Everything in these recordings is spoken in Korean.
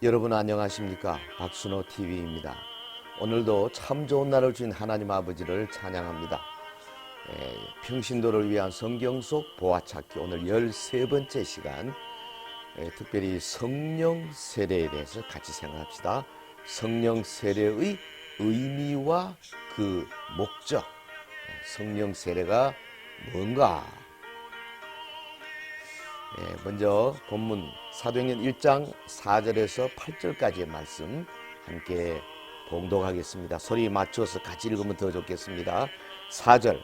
여러분 안녕하십니까? 박순호 TV입니다. 오늘도 참 좋은 날을 주신 하나님 아버지를 찬양합니다. 평신도를 위한 성경 속 보화찾기 오늘 13번째 시간, 특별히 성령 세례에 대해서 같이 생각합시다. 성령 세례의 의미와 그 목적, 성령 세례가 뭔가? 먼저 본문 사도행전 1장 4절에서 8절까지의 말씀 함께 봉독하겠습니다. 소리 맞춰서 같이 읽으면 더 좋겠습니다. 4절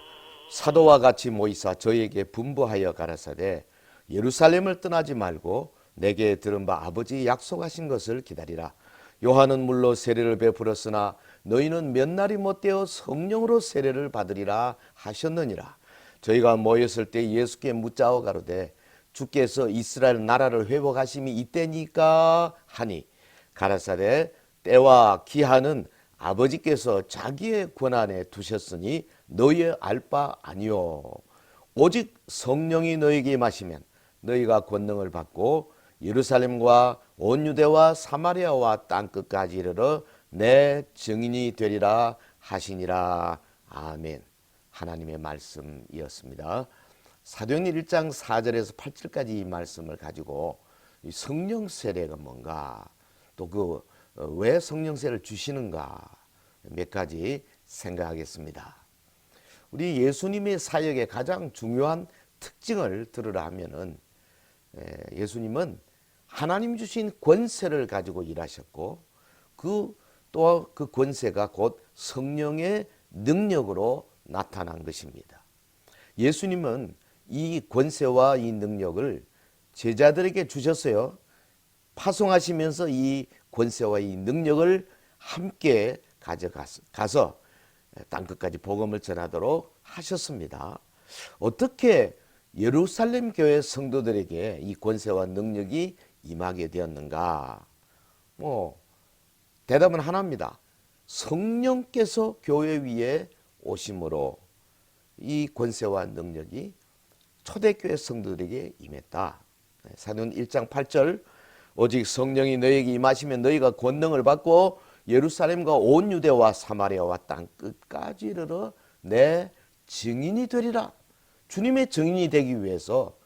사도와 같이 모이사 저에게 분부하여 가라사대 예루살렘을 떠나지 말고 내게 들은 바 아버지 약속하신 것을 기다리라. 요한은 물로 세례를 베풀었으나 너희는 몇 날이 못되어 성령으로 세례를 받으리라 하셨느니라. 저희가 모였을 때 예수께 묻자오 가로되 주께서 이스라엘 나라를 회복하심이 이때니까 하니 가라사대 때와 기한은 아버지께서 자기의 권한에 두셨으니 너희의 알 바 아니요 오직 성령이 너희에게 임하시면 너희가 권능을 받고 예루살렘과 온 유대와 사마리아와 땅끝까지 이르러 내 증인이 되리라 하시니라. 아멘. 하나님의 말씀이었습니다. 사도행전 1장 4절에서 8절까지 이 말씀을 가지고 성령 세례가 뭔가, 또 왜 성령 세례를 주시는가 몇 가지 생각하겠습니다. 우리 예수님의 사역의 가장 중요한 특징을 들으라 하면은, 예수님은 하나님 주신 권세를 가지고 일하셨고 또 그 권세가 곧 성령의 능력으로 나타난 것입니다. 예수님은 이 권세와 이 능력을 제자들에게 주셨어요. 파송하시면서 이 권세와 이 능력을 함께 가져가서 땅끝까지 복음을 전하도록 하셨습니다. 어떻게 예루살렘 교회 성도들에게 이 권세와 능력이 임하게 되었는가? 대답은 하나입니다. 성령께서 교회 위에 오심으로 이 권세와 능력이 초대교회 성도들에게 임했다. 사도행전 1장 8절 오직 성령이 너희에게 임하시면 너희가 권능을 받고 예루살렘과 온 유대와 사마리아와 땅 끝까지 이르러 내 증인이 되리라. 주님의 증인이 되기 위해서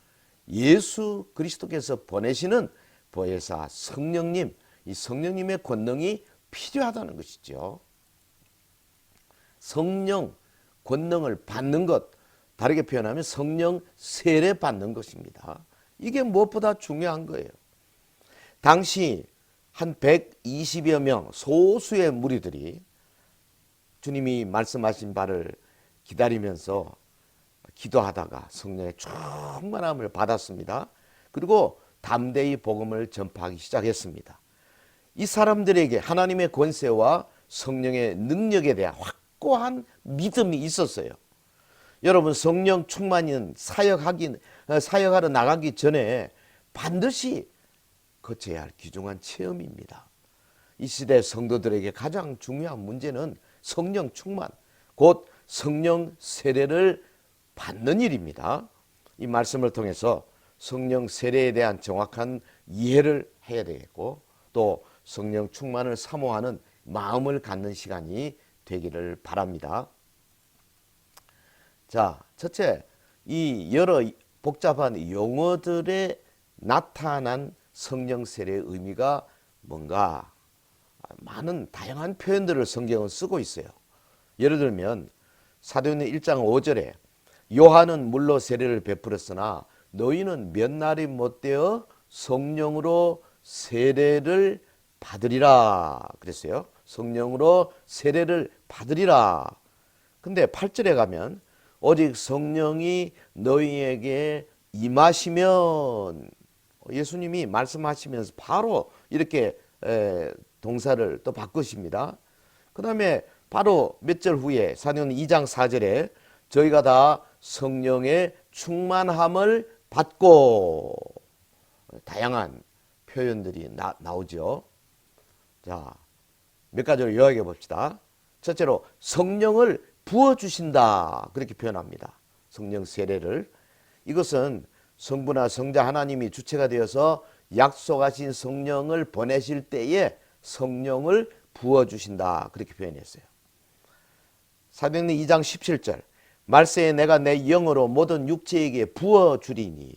예수 그리스도께서 보내시는 보혜사 성령님, 이 성령님의 권능이 필요하다는 것이죠. 성령 권능을 받는 것, 다르게 표현하면 성령 세례 받는 것입니다. 이게 무엇보다 중요한 거예요. 당시 한 120여 명 소수의 무리들이 주님이 말씀하신 바를 기다리면서 기도하다가 성령의 충만함을 받았습니다. 그리고 담대히 복음을 전파하기 시작했습니다. 이 사람들에게 하나님의 권세와 성령의 능력에 대한 확고한 믿음이 있었어요. 여러분, 성령 충만인 사역하러 나가기 전에 반드시 거쳐야 할 귀중한 체험입니다. 이 시대 성도들에게 가장 중요한 문제는 성령 충만, 곧 성령 세례를 받는 일입니다. 이 말씀을 통해서 성령 세례에 대한 정확한 이해를 해야 되겠고, 또 성령 충만을 사모하는 마음을 갖는 시간이 되기를 바랍니다. 자, 첫째, 이 여러 복잡한 용어들에 나타난 성령 세례의 의미가 뭔가? 많은 다양한 표현들을 성경은 쓰고 있어요. 예를 들면 사도행전 1장 5절에 요한은 물로 세례를 베풀었으나 너희는 몇 날이 못되어 성령으로 세례를 받으리라 그랬어요. 성령으로 세례를 받으리라. 근데 8절에 가면 오직 성령이 너희에게 임하시면, 예수님이 말씀하시면서 바로 이렇게 동사를 또 바꾸십니다. 그 다음에 바로 몇 절 후에 사도행전 2장 4절에 저희가 다 성령의 충만함을 받고, 다양한 표현들이 나오죠. 자, 몇 가지를 요약해 봅시다. 첫째로 성령을 부어주신다, 그렇게 표현합니다. 성령 세례를. 이것은 성부나 성자 하나님이 주체가 되어서 약속하신 성령을 보내실 때에 성령을 부어주신다. 그렇게 표현했어요. 사도행전 2장 17절 말세에 내가 내 영으로 모든 육체에게 부어주리니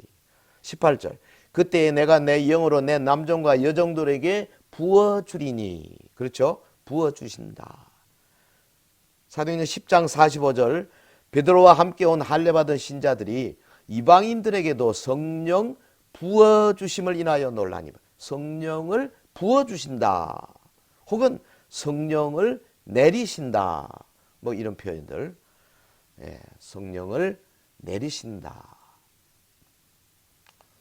18절 그때에 내가 내 영으로 내 남종과 여종들에게 부어주리니 그렇죠? 부어주신다. 사도행전 10장 45절 베드로와 함께 온 할례받은 신자들이 이방인들에게도 성령 부어주심을 인하여 놀라니 성령을 부어주신다. 혹은 성령을 내리신다. 뭐 이런 표현들. 성령을 내리신다.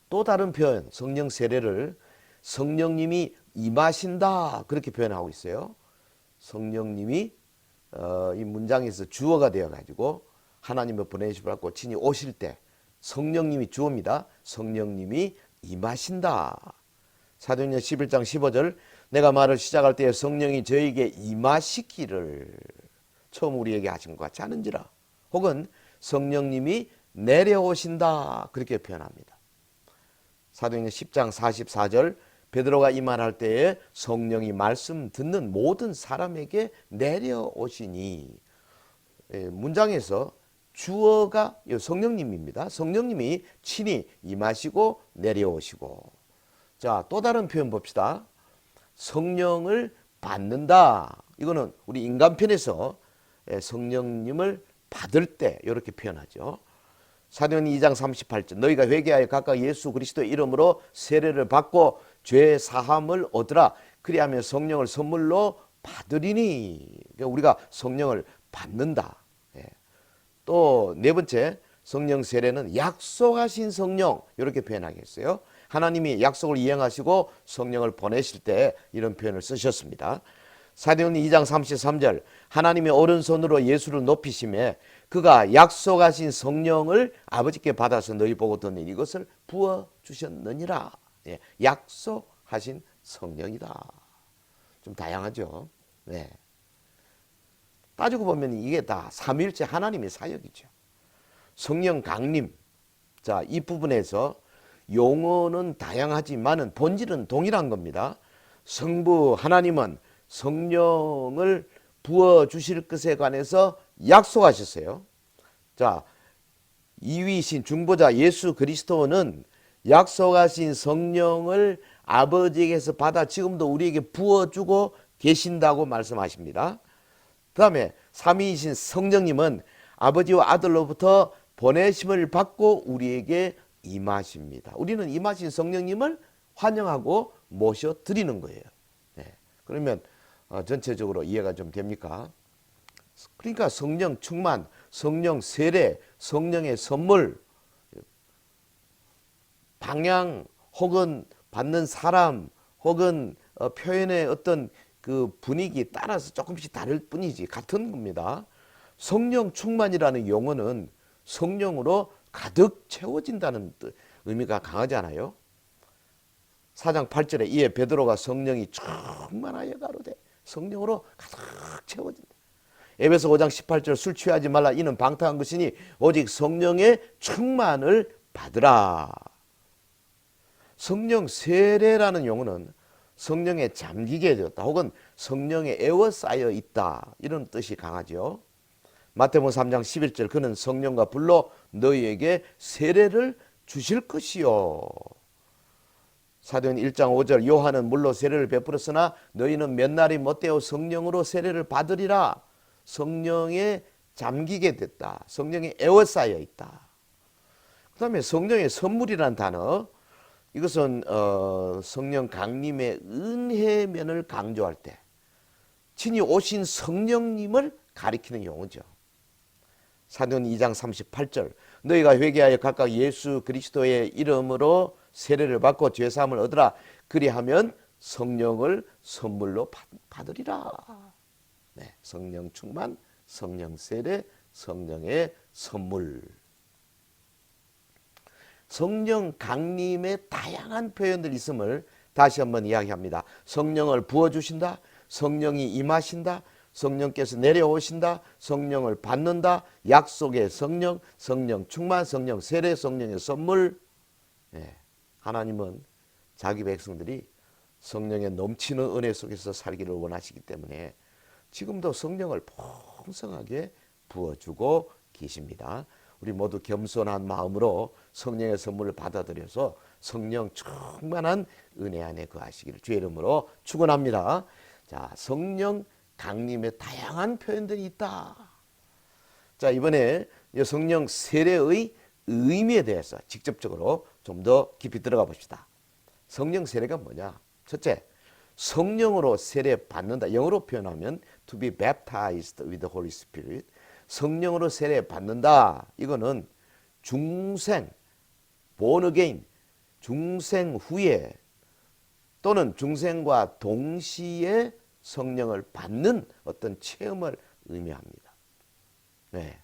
또 다른 표현 성령 세례를 성령님이 임하신다. 그렇게 표현하고 있어요. 성령님이 이 문장에서 주어가 되어가지고 하나님을 보내주시고 받고 친히 오실 때 성령님이 주어입니다. 성령님이 임하신다. 사도행전 11장 15절 내가 말을 시작할 때 성령이 저에게 임하시기를 처음 우리에게 하신 것 같지 않은지라 혹은 성령님이 내려오신다 그렇게 표현합니다. 사도행전 10장 44절 베드로가 이 말할 때에 성령이 말씀 듣는 모든 사람에게 내려오시니 문장에서 주어가 성령님입니다. 성령님이 친히 임하시고 내려오시고 자, 또 다른 표현 봅시다. 성령을 받는다. 이거는 우리 인간편에서 성령님을 받을 때 이렇게 표현하죠. 사도행전 2장 38절 너희가 회개하여 각각 예수 그리스도의 이름으로 세례를 받고 죄 사함을 얻으라. 그리하면 성령을 선물로 받으리니. 그러니까 우리가 성령을 받는다. 또 네 번째 성령 세례는 약속하신 성령 이렇게 표현하겠어요. 하나님이 약속을 이행하시고 성령을 보내실 때 이런 표현을 쓰셨습니다. 사도행전 2장 33절 하나님의 오른손으로 예수를 높이시매 그가 약속하신 성령을 아버지께 받아서 너희 보고 듣는 이것을 부어주셨느니라. 약속하신 성령이다. 좀 다양하죠. 네. 따지고 보면 이게 다 삼위일체 하나님의 사역이죠. 성령 강림. 자, 이 부분에서 용어는 다양하지만은 본질은 동일한 겁니다. 성부 하나님은 성령을 부어 주실 것에 관해서 약속하셨어요. 자, 이위신 중보자 예수 그리스도는 약속하신 성령을 아버지에게서 받아 지금도 우리에게 부어주고 계신다고 말씀하십니다. 그 다음에 삼위이신 성령님은 아버지와 아들로부터 보내심을 받고 우리에게 임하십니다. 우리는 임하신 성령님을 환영하고 모셔드리는 거예요. 그러면 전체적으로 이해가 좀 됩니까? 그러니까 성령 충만, 성령 세례, 성령의 선물, 방향 혹은 받는 사람 혹은 표현의 어떤 그 분위기 따라서 조금씩 다를 뿐이지 같은 겁니다. 성령 충만이라는 용어는 성령으로 가득 채워진다는 의미가 강하지 않아요? 4장 8절에 이에 베드로가 성령이 충만하여 가로되 성령으로 가득 채워진다. 에베소 5장 18절 술 취하지 말라 이는 방탕한 것이니 오직 성령의 충만을 받으라. 성령 세례라는 용어는 성령에 잠기게 되었다 혹은 성령에 에워싸여 있다 이런 뜻이 강하죠. 마태복음 3장 11절 그는 성령과 불로 너희에게 세례를 주실 것이요. 사도행전 1장 5절 요한은 물로 세례를 베풀었으나 너희는 몇 날이 못되어 성령으로 세례를 받으리라. 성령에 잠기게 됐다. 성령에 에워싸여 있다. 그 다음에 성령의 선물이라는 단어 이것은 성령 강림의 은혜면을 강조할 때 친히 오신 성령님을 가리키는 용어죠. 사도행전 2장 38절 너희가 회개하여 각각 예수 그리스도의 이름으로 세례를 받고 죄사함을 얻으라. 그리하면 성령을 선물로 받으리라. 성령 충만, 성령 세례, 성령의 선물. 성령 강림의 다양한 표현들이 있음을 다시 한번 이야기합니다. 성령을 부어주신다. 성령이 임하신다. 성령께서 내려오신다. 성령을 받는다. 약속의 성령, 성령 충만, 성령 세례, 성령의 선물. 하나님은 자기 백성들이 성령의 넘치는 은혜 속에서 살기를 원하시기 때문에 지금도 성령을 풍성하게 부어주고 계십니다. 우리 모두 겸손한 마음으로 성령의 선물을 받아들여서 성령 충만한 은혜 안에 거하시기를 주의 이름으로 축원합니다. 자, 성령 강림의 다양한 표현들이 있다. 자, 이번에 성령 세례의 의미에 대해서 직접적으로 좀 더 깊이 들어가 봅시다. 성령 세례가 뭐냐? 첫째, 성령으로 세례 받는다. 영어로 표현하면 to be baptized with the Holy Spirit. 성령으로 세례 받는다. 이거는 중생, born again, 중생 후에 또는 중생과 동시에 성령을 받는 어떤 체험을 의미합니다. 네.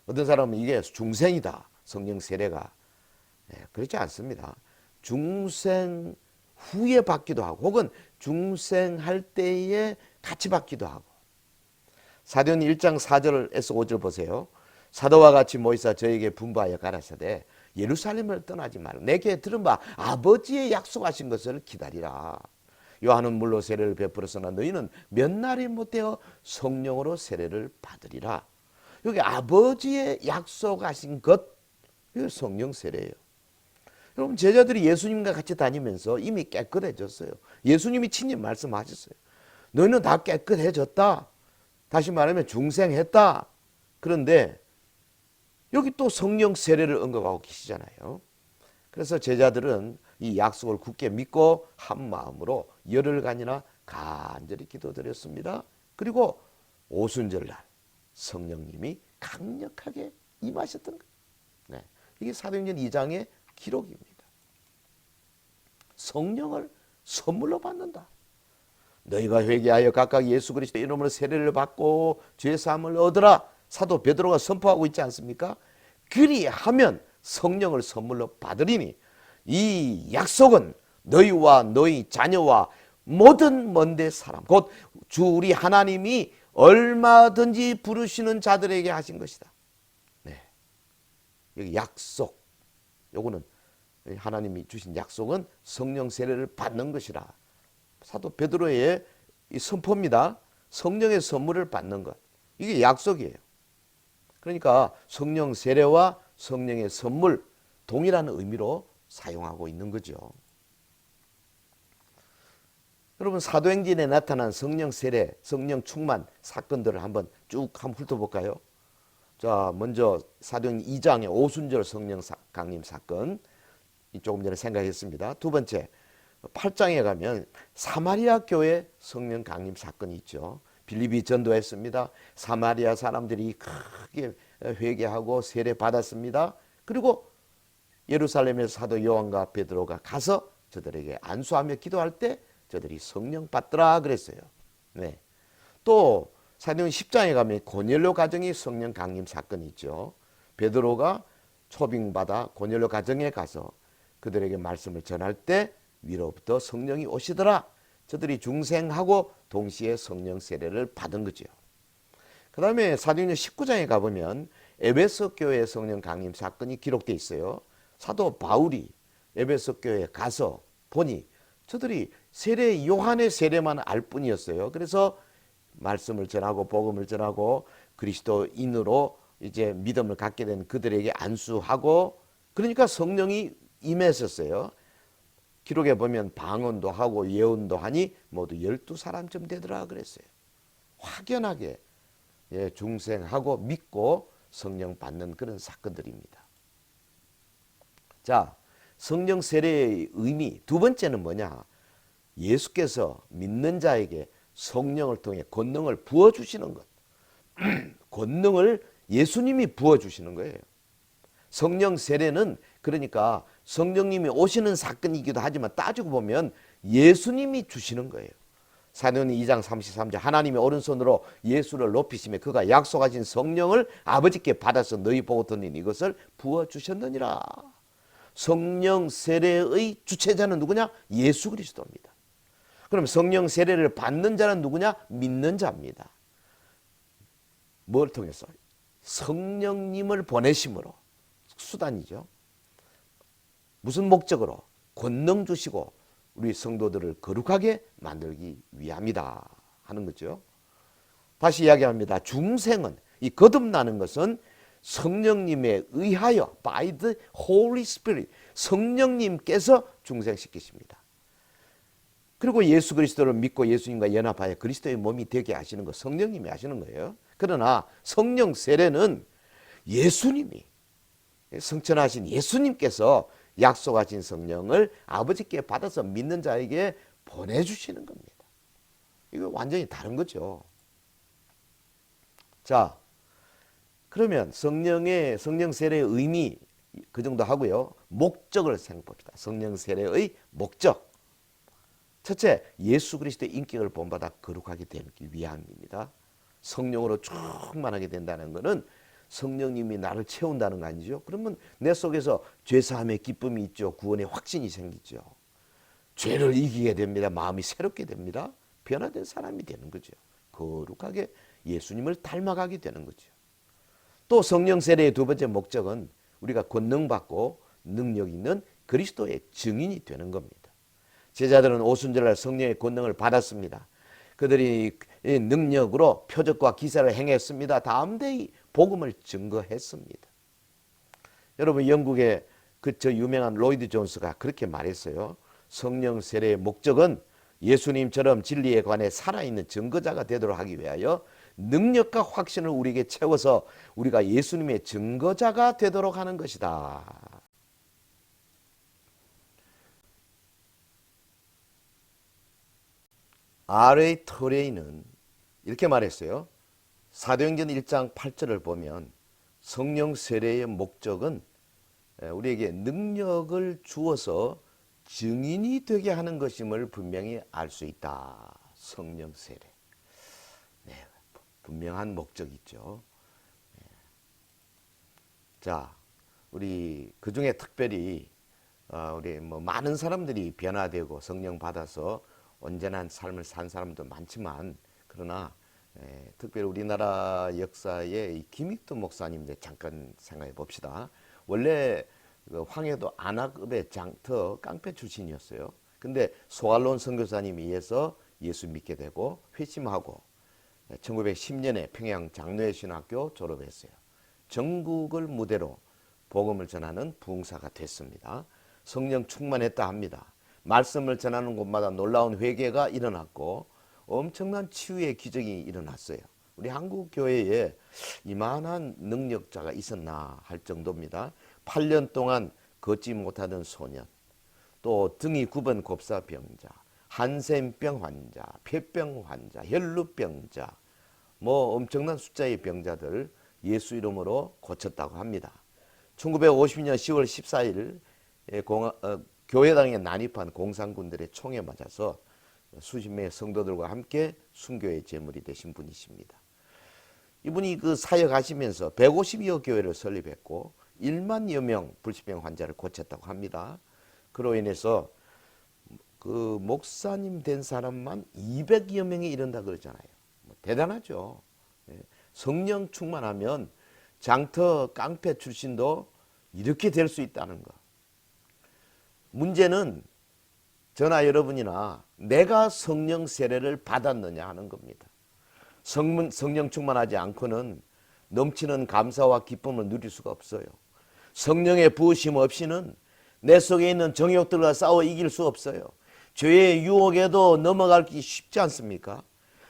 어떤 사람은 이게 중생이다. 성령 세례가. 네, 그렇지 않습니다. 중생 후에 받기도 하고 혹은 중생할 때에 같이 받기도 하고. 사도행 1장 4절에서 5절 보세요. 사도와 같이 모이사 저에게 분부하여 가라사대 예루살렘을 떠나지 말라. 내게 들은 바 아버지의 약속하신 것을 기다리라. 요한은 물로 세례를 베풀었으나 너희는 몇 날이 못되어 성령으로 세례를 받으리라. 여기 아버지의 약속하신 것, 이거 성령 세례예요. 여러분, 제자들이 예수님과 같이 다니면서 이미 깨끗해졌어요. 예수님이 친히 말씀하셨어요. 너희는 다 깨끗해졌다. 다시 말하면 중생했다. 그런데 여기 또 성령 세례를 언급하고 계시잖아요. 그래서 제자들은 이 약속을 굳게 믿고 한 마음으로 열흘간이나 간절히 기도드렸습니다. 그리고 오순절날 성령님이 강력하게 임하셨던 거예요. 네. 이게 사도행전 2장의 기록입니다. 성령을 선물로 받는다. 너희가 회개하여 각각 예수 그리스도의 이름으로 세례를 받고 죄 사함을 얻으라. 사도 베드로가 선포하고 있지 않습니까? 그리하면 성령을 선물로 받으리니 이 약속은 너희와 너희 자녀와 모든 먼데 사람 곧 주 우리 하나님이 얼마든지 부르시는 자들에게 하신 것이다. 네. 여기 약속. 요거는 하나님이 주신 약속은 성령 세례를 받는 것이라. 사도 베드로의 이 선포입니다. 성령의 선물을 받는 것. 이게 약속이에요. 그러니까 성령 세례와 성령의 선물 동일한 의미로 사용하고 있는 거죠. 여러분, 사도행전에 나타난 성령 세례, 성령 충만 사건들을 한번 훑어볼까요? 자, 먼저 사도행전 2장의 오순절 성령 강림 사건 조금 전에 생각했습니다. 두 번째, 8장에 가면 사마리아 교회 성령 강림 사건이 있죠. 빌립이 전도했습니다. 사마리아 사람들이 크게 회개하고 세례 받았습니다. 그리고 예루살렘에서 사도 요한과 베드로가 가서 저들에게 안수하며 기도할 때 저들이 성령 받더라 그랬어요. 네. 또 사도행전 10장에 가면 고넬료 가정의 성령 강림 사건이 있죠. 베드로가 초빙받아 고넬료 가정에 가서 그들에게 말씀을 전할 때 위로부터 성령이 오시더라. 저들이 중생하고 동시에 성령 세례를 받은 거죠. 그 다음에 사도행전 19장에 가보면 에베소 교회 성령 강림 사건이 기록되어 있어요. 사도 바울이 에베소 교회에 가서 보니 저들이 세례 요한의 세례만 알 뿐이었어요. 그래서 말씀을 전하고 복음을 전하고 그리스도인으로 이제 믿음을 갖게 된 그들에게 안수하고 그러니까 성령이 임했었어요. 기록에 보면 방언도 하고 예언도 하니 모두 12사람쯤 되더라 그랬어요. 확연하게 중생하고 믿고 성령 받는 그런 사건들입니다. 자, 성령 세례의 의미 두 번째는 뭐냐? 예수께서 믿는 자에게 성령을 통해 권능을 부어주시는 것. 권능을 예수님이 부어주시는 거예요. 성령 세례는 그러니까 성령님이 오시는 사건이기도 하지만 따지고 보면 예수님이 주시는 거예요. 사도행전 2장 33절 하나님이 오른손으로 예수를 높이시며 그가 약속하신 성령을 아버지께 받아서 너희 보고 듣는 이것을 부어주셨느니라. 성령 세례의 주체자는 누구냐? 예수 그리스도입니다. 그럼 성령 세례를 받는 자는 누구냐? 믿는 자입니다. 뭘 통해서? 성령님을 보내심으로. 수단이죠. 무슨 목적으로? 권능 주시고 우리 성도들을 거룩하게 만들기 위함이다 하는 거죠. 다시 이야기합니다. 중생은, 이 거듭나는 것은 성령님에 의하여 by the Holy Spirit, 성령님께서 중생시키십니다. 그리고 예수 그리스도를 믿고 예수님과 연합하여 그리스도의 몸이 되게 하시는 거 성령님이 하시는 거예요. 그러나 성령 세례는 예수님이, 성천하신 예수님께서 약속하신 성령을 아버지께 받아서 믿는 자에게 보내주시는 겁니다. 이거 완전히 다른 거죠. 자, 그러면 성령 세례의 의미 그 정도 하고요. 목적을 생각합시다. 성령 세례의 목적. 첫째, 예수 그리스도의 인격을 본받아 거룩하게 되기 위함입니다. 성령으로 충만하게 된다는 것은 성령님이 나를 채운다는 거 아니죠? 그러면 내 속에서 죄사함의 기쁨이 있죠. 구원의 확신이 생기죠. 죄를 이기게 됩니다. 마음이 새롭게 됩니다. 변화된 사람이 되는 거죠. 거룩하게 예수님을 닮아가게 되는 거죠. 또 성령 세례의 두 번째 목적은 우리가 권능받고 능력 있는 그리스도의 증인이 되는 겁니다. 제자들은 오순절날 성령의 권능을 받았습니다. 그들이 능력으로 표적과 기사를 행했습니다. 담대히 복음을 증거했습니다. 여러분, 영국의 저 유명한 로이드 존스가 그렇게 말했어요. 성령 세례의 목적은 예수님처럼 진리에 관해 살아있는 증거자가 되도록 하기 위하여 능력과 확신을 우리에게 채워서 우리가 예수님의 증거자가 되도록 하는 것이다. R.A. 터레이는 이렇게 말했어요. 사도행전 1장 8절을 보면 성령 세례의 목적은 우리에게 능력을 주어서 증인이 되게 하는 것임을 분명히 알 수 있다. 성령 세례. 네, 분명한 목적이 있죠. 네. 자, 우리 그 중에 특별히 우리 많은 사람들이 변화되고 성령 받아서 온전한 삶을 산 사람도 많지만, 그러나 특별히 우리나라 역사의 이 김익두 목사님들 잠깐 생각해 봅시다. 원래 황해도 안악읍의 장터 깡패 출신이었어요. 근데 소알론 선교사님에 의해서 예수 믿게 되고 회심하고 1910년에 평양 장로회 신학교 졸업했어요. 전국을 무대로 복음을 전하는 부흥사가 됐습니다. 성령 충만했다 합니다. 말씀을 전하는 곳마다 놀라운 회개가 일어났고 엄청난 치유의 기적이 일어났어요. 우리 한국 교회에 이만한 능력자가 있었나 할 정도입니다. 8년 동안 걷지 못하던 소년, 또 등이 굽은 곱사병자, 한센병 환자, 폐병 환자, 혈루병자, 엄청난 숫자의 병자들 예수 이름으로 고쳤다고 합니다. 1950년 10월 14일 교회당에 난입한 공산군들의 총에 맞아서 수십 명의 성도들과 함께 순교의 제물이 되신 분이십니다. 이분이 그 사역하시면서 150여 교회를 설립했고 1만여 명 불치병 환자를 고쳤다고 합니다. 그로 인해서 그 목사님 된 사람만 200여 명이 이른다 그러잖아요. 대단하죠. 성령 충만하면 장터 깡패 출신도 이렇게 될 수 있다는 것. 문제는 저나 여러분이나 내가 성령 세례를 받았느냐 하는 겁니다. 성령 충만하지 않고는 넘치는 감사와 기쁨을 누릴 수가 없어요. 성령의 부으심 없이는 내 속에 있는 정욕들과 싸워 이길 수 없어요. 죄의 유혹에도 넘어가기 쉽지 않습니까?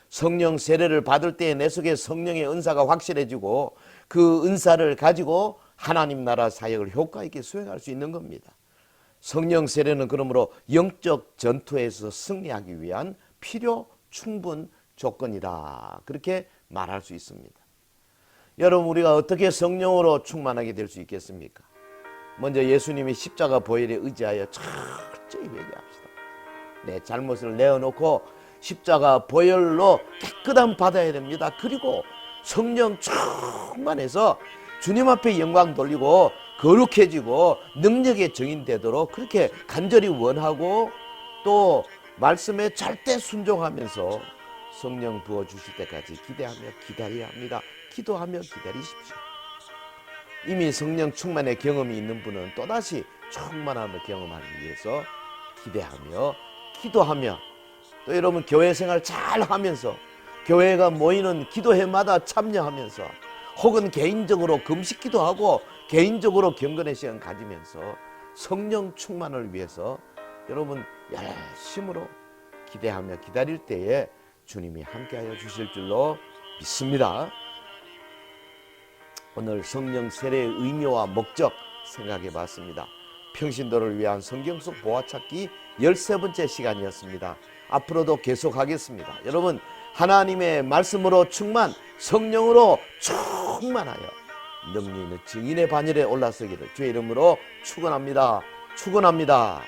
성령 세례를 받을 때 내 속에 성령의 은사가 확실해지고 그 은사를 가지고 하나님 나라 사역을 효과 있게 수행할 수 있는 겁니다. 성령 세례는 그러므로 영적 전투에서 승리하기 위한 필요 충분 조건이다. 그렇게 말할 수 있습니다. 여러분, 우리가 어떻게 성령으로 충만하게 될 수 있겠습니까? 먼저 예수님이 십자가 보혈에 의지하여 철저히 회개합시다. 내 잘못을 내어놓고 십자가 보혈로 깨끗함 받아야 됩니다. 그리고 성령 충만해서 주님 앞에 영광 돌리고 거룩해지고 능력의 증인 되도록 그렇게 간절히 원하고, 또 말씀에 절대 순종하면서 성령 부어주실 때까지 기대하며 기다려야 합니다. 기도하며 기다리십시오. 이미 성령 충만의 경험이 있는 분은 또다시 충만함을 경험하기 위해서 기대하며 기도하며 또 여러분 교회 생활 잘 하면서 교회가 모이는 기도회마다 참여하면서 혹은 개인적으로 금식 기도하고 개인적으로 경건의 시간 가지면서 성령 충만을 위해서 여러분 열심으로 기대하며 기다릴 때에 주님이 함께하여 주실 줄로 믿습니다. 오늘 성령 세례의 의미와 목적 생각해 봤습니다. 평신도를 위한 성경 속 보화찾기 13번째 시간이었습니다. 앞으로도 계속하겠습니다. 여러분 하나님의 말씀으로 충만, 성령으로 충만하여 능히 있는 증인의 반열에 올라서기를 주의 이름으로 축원합니다. 축원합니다.